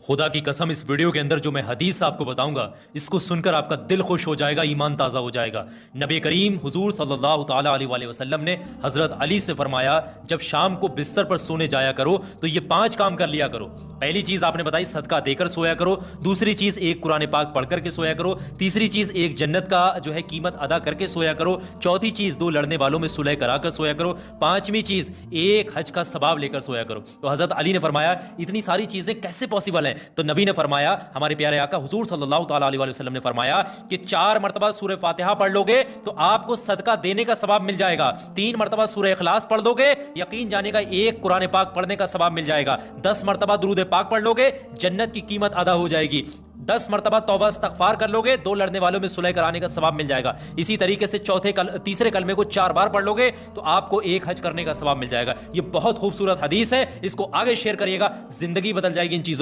خدا کی قسم اس ویڈیو کے اندر جو میں حدیث آپ کو بتاؤں گا اس کو سن کر آپ کا دل خوش ہو جائے گا، ایمان تازہ ہو جائے گا۔ نبی کریم حضور صلی اللہ تعالیٰ علیہ وآلہ وسلم نے حضرت علی سے فرمایا جب شام کو بستر پر سونے جایا کرو تو یہ 5 کام کر لیا کرو۔ پہلی چیز آپ نے بتائی صدقہ دے کر سویا کرو، دوسری چیز ایک قرآن پاک پڑھ کر کے سویا کرو، تیسری چیز ایک جنت کا جو ہے قیمت ادا کر کے سویا کرو، چوتھی چیز 2 لڑنے والوں میں صلح کرا کر سویا کرو، پانچویں چیز ایک حج کا ثواب لے کر سویا کرو۔ تو حضرت علی نے فرمایا اتنی ساری چیزیں کیسے پاسبل ہیں؟ تو نبی نے فرمایا، ہمارے پیارے آقا حضور صلی اللہ تعالیٰ علیہ وسلم نے فرمایا کہ 4 مرتبہ سورہ فاتحہ پڑھ لو گے تو آپ کو صدقہ دینے کا ثواب مل جائے گا، 3 مرتبہ سورہ اخلاص پڑھ دو گے یقین جانے کا ایک قرآن پاک پڑھنے کا ثواب مل جائے گا، 10 مرتبہ درود پاک پڑھ لو گے جنت کی قیمت ادا ہو جائے گی، 10 مرتبہ توبہ استغفار کر لو گے 2 لڑنے والوں میں صلح کرانے کا ثواب مل جائے گا، اسی طریقے سے تیسرے کلمے کو 4 بار پڑھ لو گے تو آپ کو ایک حج کرنے کا ثواب مل جائے گا۔ یہ بہت خوبصورت حدیث ہے، اس کو آگے شیئر کریے گا، زندگی بدل جائے گی ان چیزوں پر۔